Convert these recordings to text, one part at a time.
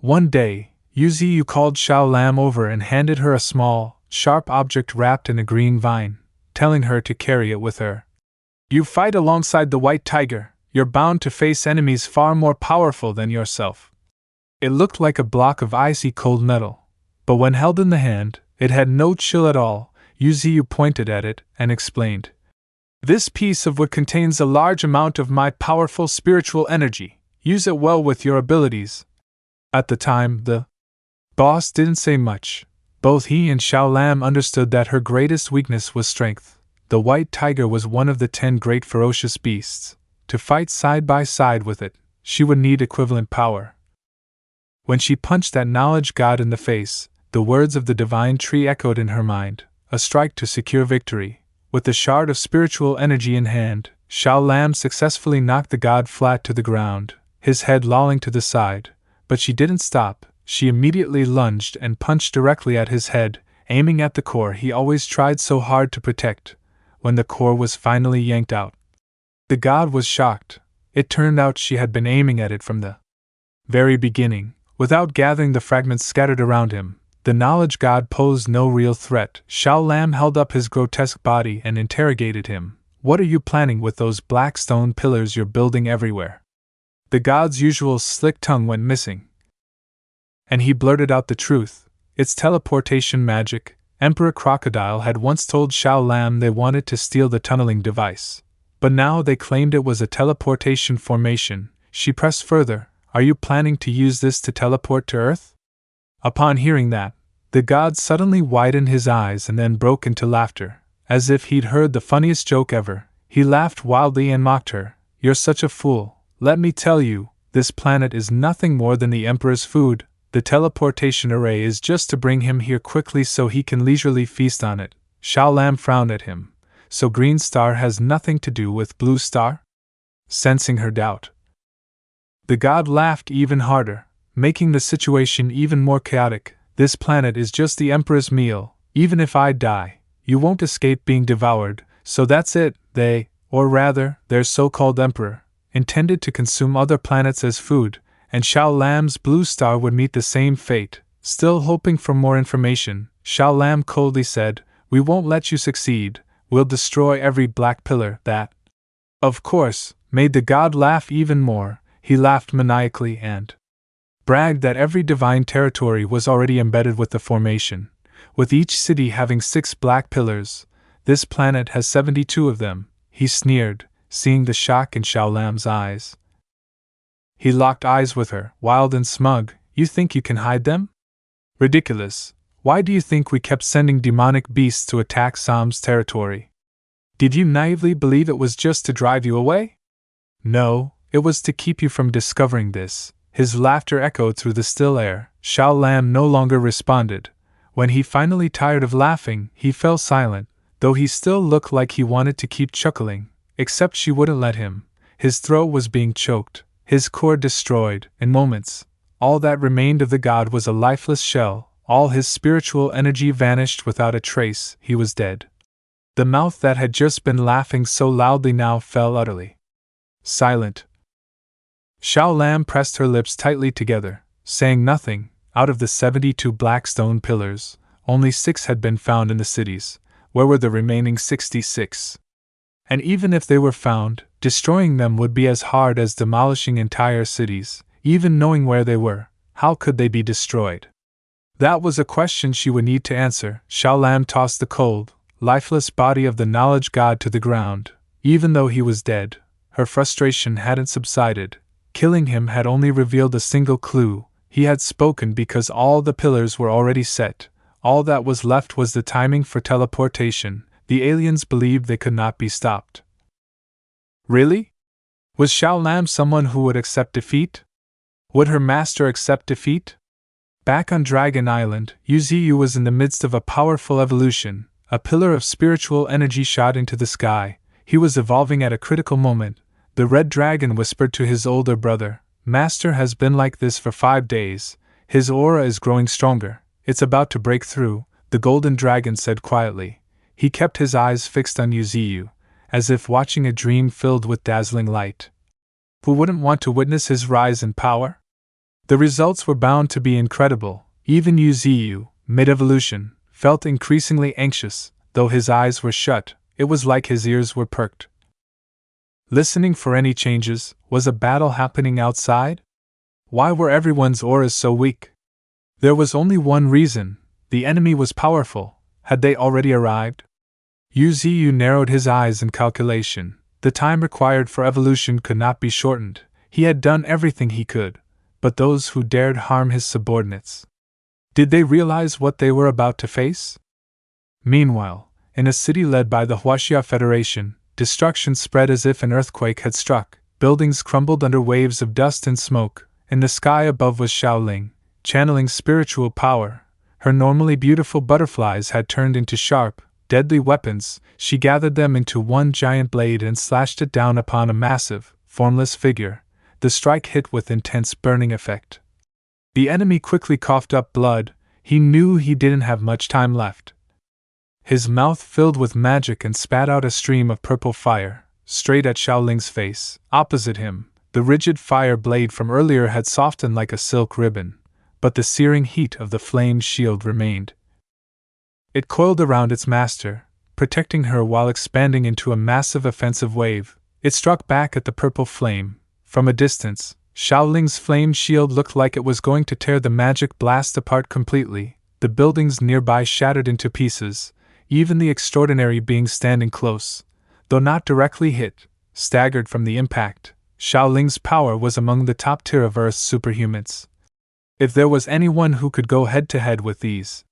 One day, Yuziu called Shaolam over and handed her a small, sharp object wrapped in a green vine, telling her to carry it with her. You fight alongside the white tiger, you're bound to face enemies far more powerful than yourself. It looked like a block of icy cold metal, but when held in the hand, it had no chill at all. Yuziu pointed at it and explained. This piece of wood contains a large amount of my powerful spiritual energy. Use it well with your abilities. At the time, the boss didn't say much. Both he and Shaolam understood that her greatest weakness was strength. The white tiger was one of the 10 great ferocious beasts. To fight side by side with it, she would need equivalent power. When she punched that knowledge god in the face, the words of the divine tree echoed in her mind, a strike to secure victory. With the shard of spiritual energy in hand, Shaolam successfully knocked the god flat to the ground, his head lolling to the side. But she didn't stop. She immediately lunged and punched directly at his head, aiming at the core he always tried so hard to protect. When the core was finally yanked out, the god was shocked. It turned out she had been aiming at it from the very beginning. Without gathering the fragments scattered around him, the knowledge god posed no real threat. Shaolam held up his grotesque body and interrogated him. What are you planning with those black stone pillars you're building everywhere? The god's usual slick tongue went missing, and he blurted out the truth. It's teleportation magic. Emperor Crocodile had once told Shaolam they wanted to steal the tunneling device, but now they claimed it was a teleportation formation. She pressed further. Are you planning to use this to teleport to Earth? Upon hearing that, the god suddenly widened his eyes and then broke into laughter, as if he'd heard the funniest joke ever. He laughed wildly and mocked her. You're such a fool. Let me tell you, this planet is nothing more than the Emperor's food. The teleportation array is just to bring him here quickly so he can leisurely feast on it. Shaolam frowned at him. So Green Star has nothing to do with Blue Star? Sensing her doubt, the god laughed even harder, making the situation even more chaotic. This planet is just the Emperor's meal. Even if I die, you won't escape being devoured. So that's it. They, or rather, their so-called Emperor, intended to consume other planets as food, and Shaolam's Blue Star would meet the same fate. Still hoping for more information, Shaolam coldly said, We won't let you succeed. We'll destroy every black pillar. That, of course, made the god laugh even more. He laughed maniacally and bragged that every divine territory was already embedded with the formation, with each city having 6 black pillars. This planet has 72 of them, he sneered, seeing the shock in Shaolam's eyes. He locked eyes with her, wild and smug. You think you can hide them? Ridiculous. Why do you think we kept sending demonic beasts to attack Sam's territory? Did you naively believe it was just to drive you away? No. It was to keep you from discovering this. His laughter echoed through the still air. Shaolam no longer responded. When he finally tired of laughing, he fell silent, though he still looked like he wanted to keep chuckling, except she wouldn't let him. His throat was being choked, his core destroyed. In moments, all that remained of the god was a lifeless shell. All his spiritual energy vanished without a trace. He was dead. The mouth that had just been laughing so loudly now fell utterly silent. Shaolam pressed her lips tightly together, saying nothing. Out of the 72 black stone pillars, only 6 had been found in the cities. Where were the remaining 66? And even if they were found, destroying them would be as hard as demolishing entire cities. Even knowing where they were, how could they be destroyed? That was a question she would need to answer. Shaolam tossed the cold, lifeless body of the knowledge god to the ground. Even though he was dead, her frustration hadn't subsided. Killing him had only revealed a single clue. He had spoken because all the pillars were already set. All that was left was the timing for teleportation. The aliens believed they could not be stopped. Really? Was Shaolam someone who would accept defeat? Would her master accept defeat? Back on Dragon Island, Yuziu was in the midst of a powerful evolution. A pillar of spiritual energy shot into the sky. He was evolving at a critical moment. The red dragon whispered to his older brother, Master has been like this for 5 days. His aura is growing stronger. It's about to break through, the golden dragon said quietly. He kept his eyes fixed on Yuziu, as if watching a dream filled with dazzling light. Who wouldn't want to witness his rise in power? The results were bound to be incredible. Even Yuziu, mid-evolution, felt increasingly anxious. Though his eyes were shut, it was like his ears were perked. Listening for any changes. Was a battle happening outside? Why were everyone's auras so weak? There was only one reason. The enemy was powerful. Had they already arrived? Yuziu narrowed his eyes in calculation. The time required for evolution could not be shortened. He had done everything he could. But those who dared harm his subordinates. Did they realize what they were about to face? Meanwhile, in a city led by the Huaxia Federation, destruction spread as if an earthquake had struck. Buildings crumbled under waves of dust and smoke. In the sky above was Shaoling, channeling spiritual power. Her normally beautiful butterflies had turned into sharp, deadly weapons. She gathered them into one giant blade and slashed it down upon a massive, formless figure. The strike hit with intense burning effect. The enemy quickly coughed up blood. He knew he didn't have much time left. His mouth filled with magic and spat out a stream of purple fire, straight at Shaoling's face. Opposite him, the rigid fire blade from earlier had softened like a silk ribbon, but the searing heat of the flamed shield remained. It coiled around its master, protecting her while expanding into a massive offensive wave. It struck back at the purple flame. From a distance, Shaoling's flame shield looked like it was going to tear the magic blast apart completely. The buildings nearby shattered into pieces. Even the extraordinary being standing close, though not directly hit, staggered from the impact. Shaoling's power was among the top tier of Earth's superhumans. If there was anyone who could go head-to-head with these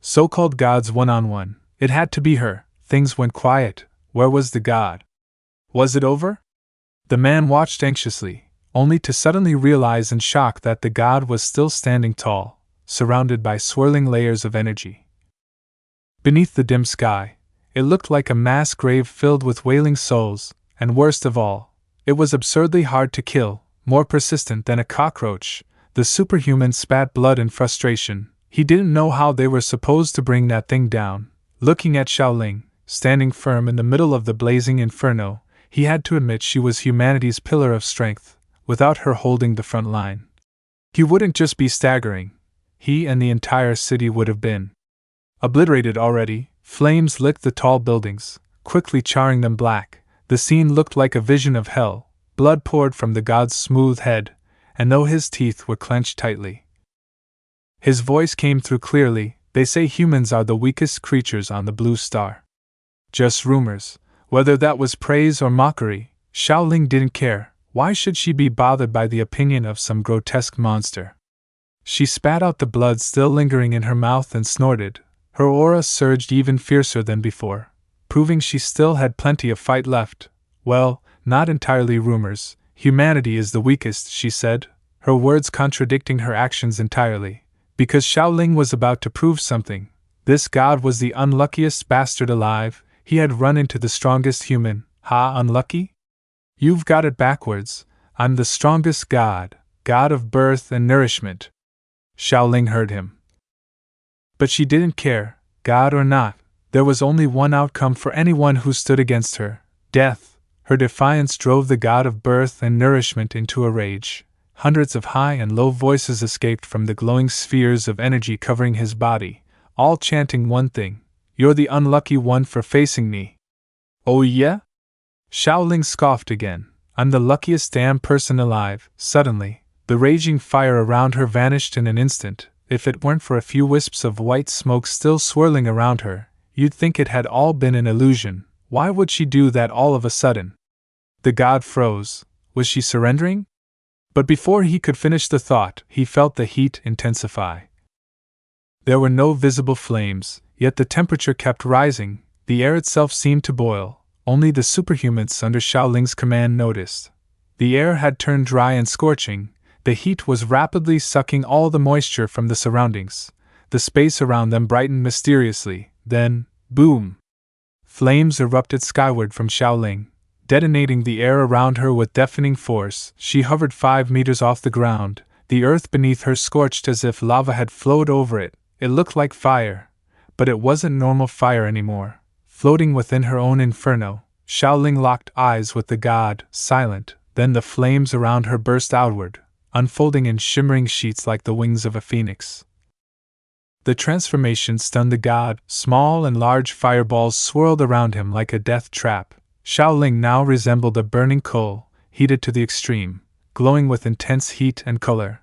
so-called gods one-on-one, it had to be her. Things went quiet. Where was the god? Was it over? The man watched anxiously, only to suddenly realize in shock that the god was still standing tall, surrounded by swirling layers of energy. Beneath the dim sky, it looked like a mass grave filled with wailing souls, and worst of all, it was absurdly hard to kill, more persistent than a cockroach. The superhuman spat blood in frustration. He didn't know how they were supposed to bring that thing down. Looking at Shaoling, standing firm in the middle of the blazing inferno, he had to admit she was humanity's pillar of strength. Without her holding the front line, he wouldn't just be staggering. He and the entire city would have been obliterated already. Flames licked the tall buildings, quickly charring them black. The scene looked like a vision of hell. Blood poured from the god's smooth head, and though his teeth were clenched tightly, his voice came through clearly. They say humans are the weakest creatures on the blue star. Just rumors. Whether that was praise or mockery, Shaoling didn't care. Why should she be bothered by the opinion of some grotesque monster? She spat out the blood still lingering in her mouth and snorted. Her aura surged even fiercer than before, proving she still had plenty of fight left. Well, not entirely rumors. Humanity is the weakest, she said, her words contradicting her actions entirely. Because Shaoling was about to prove something. This god was the unluckiest bastard alive. He had run into the strongest human. Ha, unlucky? You've got it backwards. I'm the strongest god, god of birth and nourishment. Shaoling heard him. But she didn't care, god or not. There was only one outcome for anyone who stood against her: death. Her defiance drove the god of birth and nourishment into a rage. Hundreds of high and low voices escaped from the glowing spheres of energy covering his body, all chanting one thing: "You're the unlucky one for facing me." Oh yeah? Shaoling scoffed again. I'm the luckiest damn person alive. Suddenly, the raging fire around her vanished in an instant. If it weren't for a few wisps of white smoke still swirling around her, you'd think it had all been an illusion. Why would she do that all of a sudden? The god froze. Was she surrendering? But before he could finish the thought, he felt the heat intensify. There were no visible flames, yet the temperature kept rising. The air itself seemed to boil. Only the superhumans under Shaoling's command noticed. The air had turned dry and scorching. The heat was rapidly sucking all the moisture from the surroundings. The space around them brightened mysteriously. Then, boom! Flames erupted skyward from Shaoling, detonating the air around her with deafening force. She hovered 5 meters off the ground. The earth beneath her scorched as if lava had flowed over it. It looked like fire, but it wasn't normal fire anymore. Floating within her own inferno, Shaoling locked eyes with the god, silent. Then the flames around her burst outward, unfolding in shimmering sheets like the wings of a phoenix. The transformation stunned the god. Small and large fireballs swirled around him like a death trap. Shaoling now resembled a burning coal, heated to the extreme, glowing with intense heat and color.